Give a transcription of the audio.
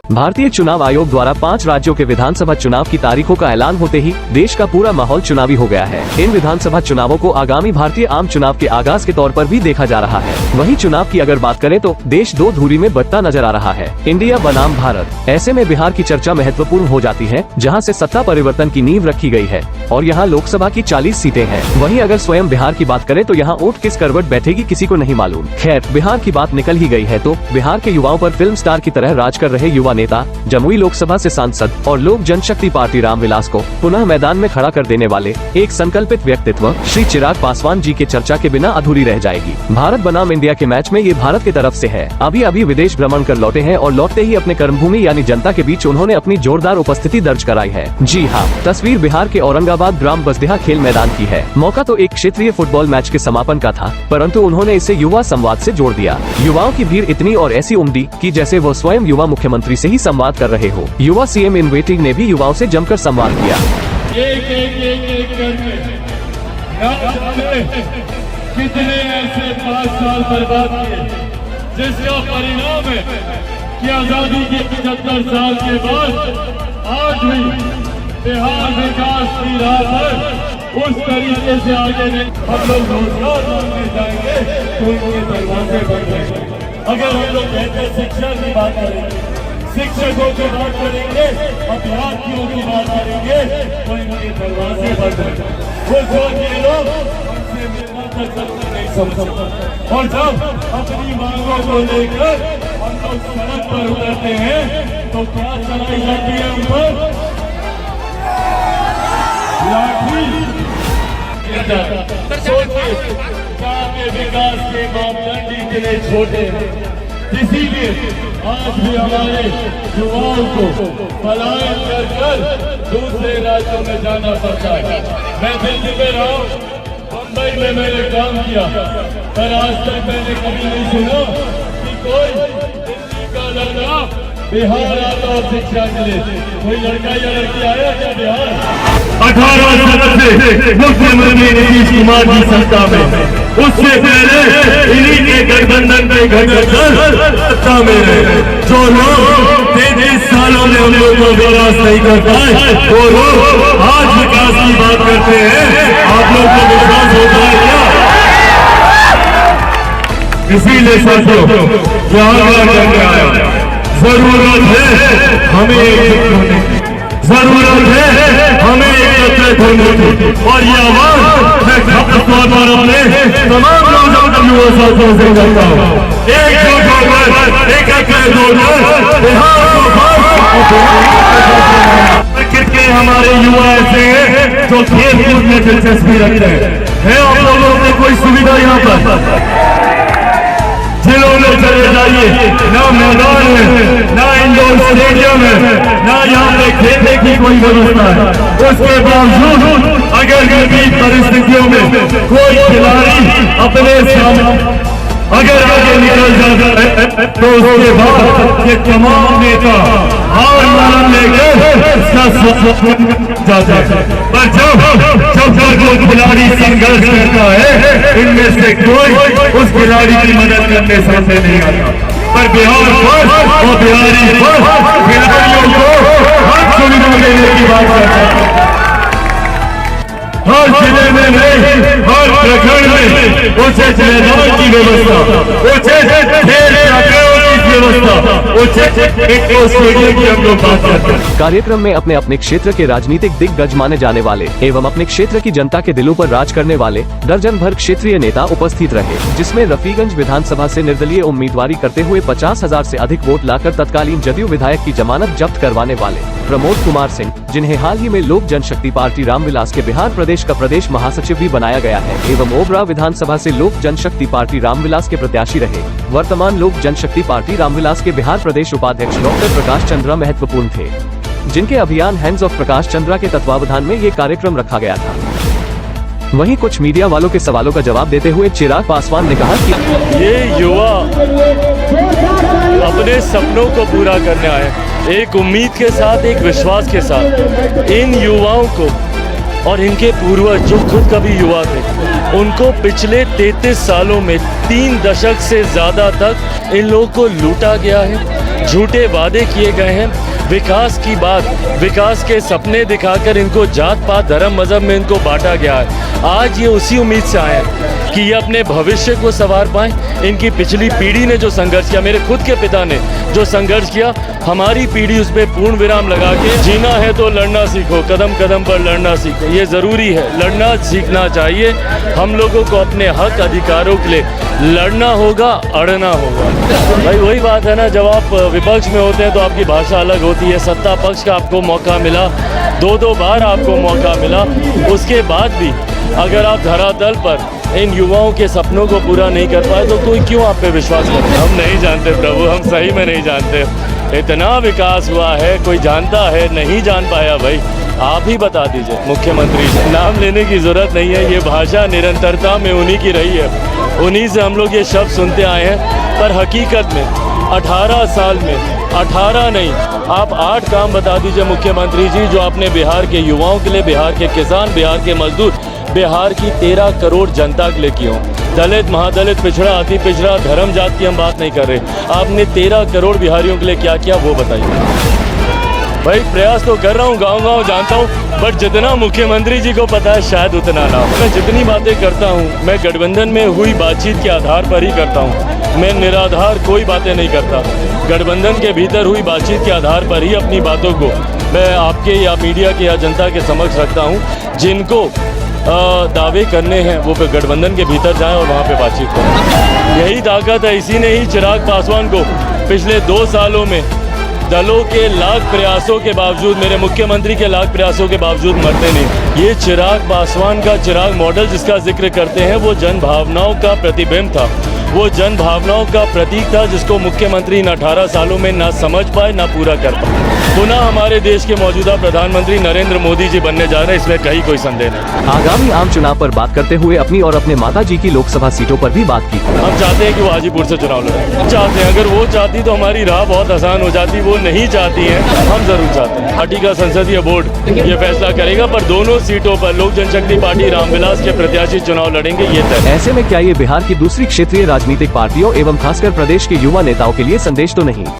भारतीय चुनाव आयोग द्वारा 5 राज्यों के विधानसभा चुनाव की तारीखों का ऐलान होते ही देश का पूरा माहौल चुनावी हो गया है। इन विधानसभा चुनावों को आगामी भारतीय आम चुनाव के आगाज के तौर पर भी देखा जा रहा है। वहीं चुनाव की अगर बात करें तो देश 2 धुरी में बंटता नजर आ रहा है, इंडिया बनाम भारत। ऐसे में बिहार की चर्चा महत्वपूर्ण हो जाती है, जहाँ से सत्ता परिवर्तन की नींव रखी गई है और यहाँ लोकसभा की 40 सीटें हैं। वहीं अगर स्वयं बिहार की बात करें तो यहाँ वोट किस करवट बैठेगी किसी को नहीं मालूम। खैर, बिहार की बात निकल ही गई है तो बिहार के युवाओं पर फिल्म स्टार की तरह राज कर रहे युवा नेता, जमुई लोकसभा से सांसद और लोक जनशक्ति पार्टी रामविलास को पुनः मैदान में खड़ा कर देने वाले एक संकल्पित व्यक्तित्व श्री चिराग पासवान जी के चर्चा के बिना अधूरी रह जाएगी। भारत बनाम इंडिया के मैच में ये भारत की तरफ से है। अभी विदेश भ्रमण कर लौटे हैं और लौटते ही अपने कर्मभूमि यानी जनता के बीच उन्होंने अपनी जोरदार उपस्थिति दर्ज कराई है। जी हाँ, तस्वीर बिहार के औरंगाबाद ग्राम बसदेहा खेल मैदान की है। मौका तो एक क्षेत्रीय फुटबॉल मैच के समापन का था, परंतु उन्होंने इसे युवा संवाद से जोड़ दिया। युवाओं की भीड़ इतनी और ऐसी उमड़ी कि जैसे वो स्वयं युवा मुख्यमंत्री से ही संवाद कर रहे हो। युवा सीएम इन वेटिंग ने भी युवाओं से जमकर संवाद किया। एक करके कितने ऐसे 5 साल बर्बाद किए, जिसका परिणाम है कि आजादी के 75 साल के बाद आज भी बिहार विकास की राह पर उस तरीके से आगे नहीं। हम लोग रोजगार मांगने जाएंगे तो इनके दरवाजे बंद रहेंगे। अगर हम लोग बेहतर शिक्षा की बात करेंगे, शिक्षकों की बात करेंगे, अभ्यर्थियों की बात करेंगे तो इनके दरवाजे बंद हैं। वो जो ये लोग हमसे मिलना तक नहीं समझते और जब अपनी मांगों को लेकर हम लोग सड़क पर उतरते हैं तो क्या चलाई जाती है? हम पर लाठी। सोचिए, क्या विकास के मापदंड इतने छोटे हैं, इसीलिए आज भी हमारे युवाओं को पलायन कर दूसरे राज्यों में जाना पड़ता है। मैं दिल्ली में रहा हूँ, मुंबई में मैंने काम किया, पर आज तक मैंने कभी नहीं सुना कि कोई दिल्ली का लड़का बिहार आता और शिक्षा के लिए। कोई लड़का या लड़की आया क्या बिहार? 18 साल से मुख्यमंत्री नीतीश कुमार जी सत्ता में, उससे पहले इन्हीं के गठबंधन के घटक सत्ता में रहे। जो लोग 33 सालों में हम लोग को विकास नहीं कर पाए, वो लोग आज विकास की बात करते हैं। आप लोग को विश्वास होता है क्या? इसीलिए साथियों, यहाँ करके आया, जरूरत है हमें एकजुट होने की, जरूरत है हमें एकत्रित होने की। और ये आवाज मैं खास तौर पर अपने तमाम नौजवान युवा साथियों से करता हूँ। एकजुट होकर, एकत्रित होकर बिहार को क्रिकेट के हमारे युवा ऐसे हैं जो खेल कूद में दिलचस्पी रखते हैं। आप लोगों में कोई सुविधा यहाँ पर? जिलों में चले जाइए, ना मैदान है, ना इंडोर स्टेडियम है, ना यहाँ पे खेलने की कोई व्यवस्था है। उसके बावजूद अगर विपरीत परिस्थितियों में कोई खिलाड़ी अपने सामने अगर आगे निकल जाता है तो उसके बाद ये तमाम नेता हार मान लेकर जाता है। पर जब कोई खिलाड़ी संघर्ष करता है, इनमें से कोई उस खिलाड़ी की मदद करने सामने नहीं आता। पर बिहार पर और बिहारी पर खिलाड़ियों को हर सुविधा देने की बात करता है। हर जिले में नहीं, हर प्रखंड में उचित मैदान की व्यवस्था, उचित खेल की व्यवस्था, उचित स्टेडियम की हम लोग बात करते हैं। कार्यक्रम में अपने अपने क्षेत्र के राजनीतिक दिग्गज माने जाने वाले एवं अपने क्षेत्र की जनता के दिलों पर राज करने वाले दर्जन भर क्षेत्रीय नेता उपस्थित रहे, जिसमें रफीगंज विधानसभा से निर्दलीय उम्मीदवारी करते हुए 50,000 से अधिक वोट लाकर तत्कालीन जदयू विधायक की जमानत जब्त करवाने वाले प्रमोद कुमार सिंह, जिन्हें हाल ही में लोक जनशक्ति पार्टी रामविलास के बिहार प्रदेश का प्रदेश महासचिव भी बनाया गया है, एवं ओबरा विधानसभा से लोक जनशक्ति पार्टी रामविलास के प्रत्याशी रहे। वर्तमान लोक जनशक्ति पार्टी रामविलास के बिहार प्रदेश उपाध्यक्ष डॉक्टर प्रकाश चंद्रा महत्वपूर्ण थे, जिनके अभियान हैंड्स ऑफ प्रकाश चंद्रा के तत्वावधान में ये कार्यक्रम रखा गया था। वहीं कुछ मीडिया वालों के सवालों का जवाब देते हुए चिराग पासवान ने कहा कि ये युवा अपने सपनों को पूरा करने आए, एक उम्मीद के साथ, एक विश्वास के साथ। इन युवाओं को और इनके पूर्वज जो खुद कभी युवा थे, उनको पिछले 33 सालों में 3 दशक से ज़्यादा तक इन लोगों को लूटा गया है, झूठे वादे किए गए हैं, विकास की बात, विकास के सपने दिखाकर इनको जात पात धर्म मजहब में इनको बांटा गया है। आज ये उसी उम्मीद से आए हैं कि ये अपने भविष्य को संवार पाएं। इनकी पिछली पीढ़ी ने जो संघर्ष किया, मेरे खुद के पिता ने जो संघर्ष किया, हमारी पीढ़ी उस पर पूर्ण विराम लगा के जीना है तो लड़ना सीखो, कदम कदम पर लड़ना सीखो। ये ज़रूरी है, लड़ना सीखना चाहिए। हम लोगों को अपने हक अधिकारों के लिए लड़ना होगा, अड़ना होगा। भाई वही बात है ना, जब आप विपक्ष में होते हैं तो आपकी भाषा अलग होती है। सत्ता पक्ष का आपको मौका मिला, 2 बार आपको मौका मिला, उसके बाद भी अगर आप धरातल पर इन युवाओं के सपनों को पूरा नहीं कर पाए तो कोई क्यों आप पे विश्वास करता? हम नहीं जानते प्रभु, हम सही में नहीं जानते। इतना विकास हुआ है, कोई जानता है? नहीं जान पाया भाई, आप ही बता दीजिए मुख्यमंत्री जी। नाम लेने की ज़रूरत नहीं है, ये भाषा निरंतरता में उन्हीं की रही है, उन्हीं से हम लोग ये शब्द सुनते आए हैं। पर हकीकत में 18 साल में 18 नहीं, आप 8 काम बता दीजिए मुख्यमंत्री जी, जो आपने बिहार के युवाओं के लिए, बिहार के किसान, बिहार के मजदूर, बिहार की 13 करोड़ जनता के लिए किए हों। दलित, महादलित, पिछड़ा, अति पिछड़ा, धर्म जात की हम बात नहीं कर रहे, आपने 13 करोड़ बिहारियों के लिए क्या किया वो बताइए। भाई प्रयास तो कर रहा हूँ, गाँव जानता हूँ, बट जितना मुख्यमंत्री जी को पता है शायद उतना ना। मैं जितनी बातें करता हूँ, मैं गठबंधन में हुई बातचीत के आधार पर ही करता हूँ। मैं निराधार कोई बातें नहीं करता। गठबंधन के भीतर हुई बातचीत के आधार पर ही अपनी बातों को मैं आपके या मीडिया के या जनता के समक्ष रखता हूँ। जिनको दावे करने हैं वो गठबंधन के भीतर जाएं और वहाँ पे बातचीत करें। यही ताकत है। इसी ने ही चिराग पासवान को पिछले 2 सालों में दलों के लाख प्रयासों के बावजूद, मेरे मुख्यमंत्री के लाख प्रयासों के बावजूद मरते नहीं। ये चिराग पासवान का चिराग मॉडल जिसका जिक्र करते हैं, वो जन भावनाओं का प्रतिबिंब था, वो जन भावनाओं का प्रतीक था, जिसको मुख्यमंत्री इन 18 सालों में ना समझ पाए ना पूरा कर पाए। पुनः हमारे देश के मौजूदा प्रधानमंत्री नरेंद्र मोदी जी बनने जा रहे हैं, इसमें कहीं कोई संदेह नहीं। आगामी आम चुनाव पर बात करते हुए अपनी और अपने माताजी की लोकसभा सीटों पर भी बात की। हम चाहते हैं कि वो हाजीपुर से चुनाव लड़े, चाहते हैं। अगर वो चाहती तो हमारी राह बहुत आसान हो जाती, वो नहीं चाहती हैं। हम जरूर चाहते हैं। पार्टी का संसदीय बोर्ड ये फैसला करेगा, पर दोनों सीटों पर लोक जनशक्ति पार्टी रामविलास के प्रत्याशी चुनाव लड़ेंगे, ये तय। ऐसे में क्या ये बिहार की दूसरी क्षेत्रीय राजनीतिक पार्टियों एवं खासकर प्रदेश के युवा नेताओं के लिए संदेश तो नहीं?